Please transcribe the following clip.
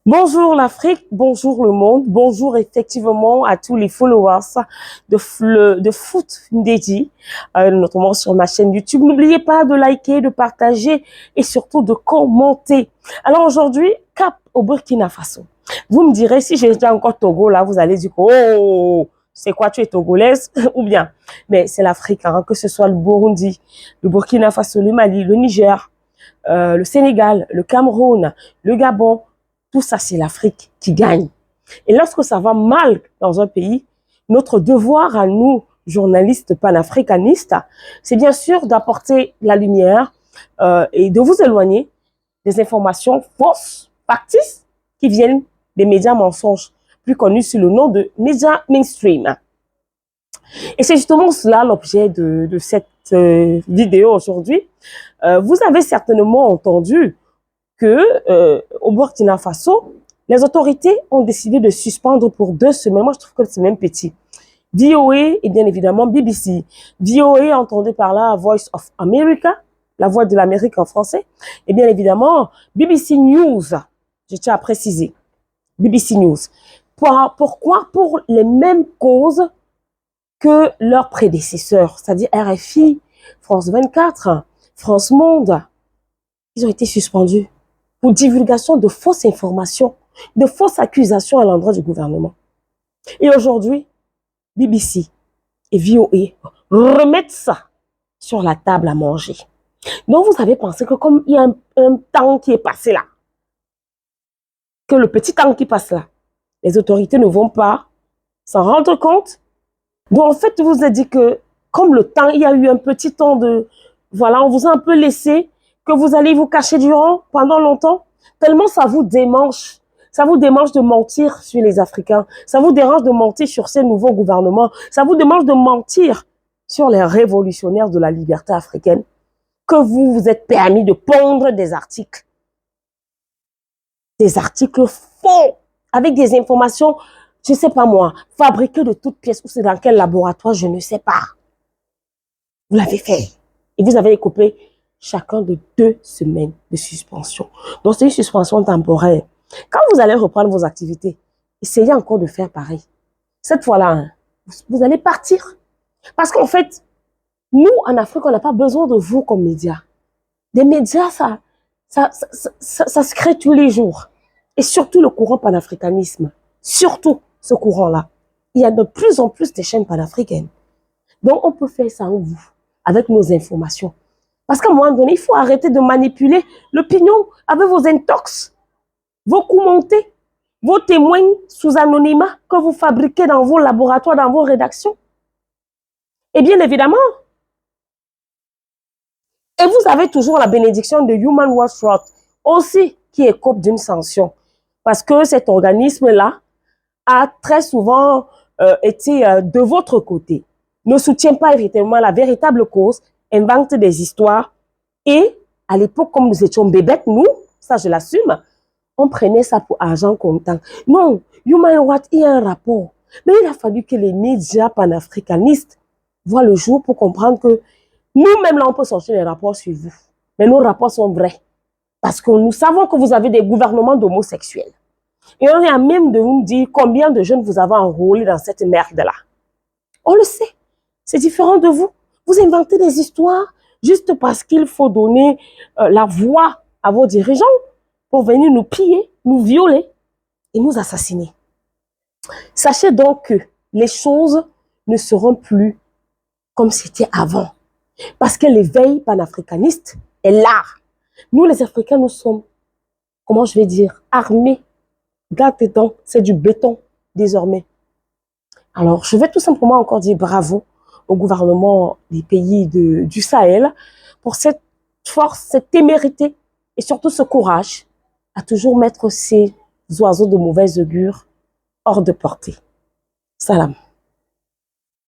Bonjour l'Afrique, bonjour le monde, bonjour effectivement à tous les followers de Foot Ndedi, notamment sur ma chaîne YouTube. N'oubliez pas de liker, de partager et surtout de commenter. Alors aujourd'hui, cap au Burkina Faso. Vous me direz, si j'étais encore Togo, là, vous allez dire, oh, c'est quoi, tu es togolaise? Ou bien, mais c'est l'Afrique, hein, que ce soit le Burundi, le Burkina Faso, le Mali, le Niger, le Sénégal, le Cameroun, le Gabon, tout ça, c'est l'Afrique qui gagne. Et lorsque ça va mal dans un pays, notre devoir à nous, journalistes panafricanistes, c'est bien sûr d'apporter la lumière et de vous éloigner des informations fausses, factices, qui viennent des médias mensonges, plus connus sous le nom de médias mainstream. Et c'est justement cela l'objet de cette vidéo aujourd'hui. Vous avez certainement entendu que au Burkina Faso, les autorités ont décidé de suspendre pour 2 semaines. Moi, je trouve que c'est même petit. VOA et bien évidemment BBC. VOA, entendez par là Voice of America, la voix de l'Amérique en français. Et bien évidemment, BBC News, je tiens à préciser. BBC News. Pourquoi? Pour les mêmes causes que leurs prédécesseurs, c'est-à-dire RFI, France 24, France Monde. Ils ont été suspendus pour divulgation de fausses informations, de fausses accusations à l'endroit du gouvernement. Et aujourd'hui, BBC et VOA remettent ça sur la table à manger. Donc vous avez pensé que comme il y a un temps qui est passé là, que le petit temps qui passe là, les autorités ne vont pas s'en rendre compte. Donc en fait, vous avez dit que comme le temps, il y a eu un petit temps de... Voilà, on vous a un peu laissé, que vous allez vous cacher durant pendant longtemps. Tellement ça vous démange. Ça vous démange de mentir sur les Africains. Ça vous dérange de mentir sur ces nouveaux gouvernements. Ça vous démange de mentir sur les révolutionnaires de la liberté africaine. Que vous vous êtes permis de pondre des articles. Des articles faux. Avec des informations, je ne sais pas moi, fabriquées de toutes pièces. Ou c'est dans quel laboratoire, je ne sais pas. Vous l'avez fait. Et vous avez écopé chacun de 2 semaines de suspension. Donc, c'est une suspension temporaire. Quand vous allez reprendre vos activités, essayez encore de faire pareil. Cette fois-là, hein, vous allez partir. Parce qu'en fait, nous, en Afrique, on n'a pas besoin de vous comme médias. Des médias, ça se crée tous les jours. Et surtout le courant panafricanisme. Surtout ce courant-là. Il y a de plus en plus de chaînes panafricaines. Donc, on peut faire ça en vous, avec nos informations. Parce qu'à un moment donné, il faut arrêter de manipuler l'opinion avec vos intox, vos commentés, vos témoins sous anonymat que vous fabriquez dans vos laboratoires, dans vos rédactions. Et bien évidemment, et vous avez toujours la bénédiction de Human Rights Watch aussi qui écope d'une sanction. Parce que cet organisme-là a très souvent été de votre côté. Ne soutient pas effectivement la véritable cause, invente des histoires. Et à l'époque, comme nous étions bébêtes, nous, ça je l'assume, on prenait ça pour argent comptant. Non, Human Rights, il y a un rapport. Mais il a fallu que les médias panafricanistes voient le jour pour comprendre que nous-mêmes, là, on peut sortir les rapports sur vous. Mais nos rapports sont vrais. Parce que nous savons que vous avez des gouvernements d'homosexuels. Et on est à même de nous dire combien de jeunes vous avez enrôlés dans cette merde-là. On le sait. C'est différent de vous. Vous inventez des histoires juste parce qu'il faut donner la voix à vos dirigeants pour venir nous piller, nous violer et nous assassiner. Sachez donc que les choses ne seront plus comme c'était avant. Parce que l'éveil panafricaniste est là. Nous, les Africains, nous sommes, comment je vais dire, armés. Garde-temps, c'est du béton désormais. Alors, je vais tout simplement encore dire bravo au gouvernement des pays du Sahel pour cette force, cette témérité et surtout ce courage à toujours mettre ces oiseaux de mauvaise augure hors de portée. Salam.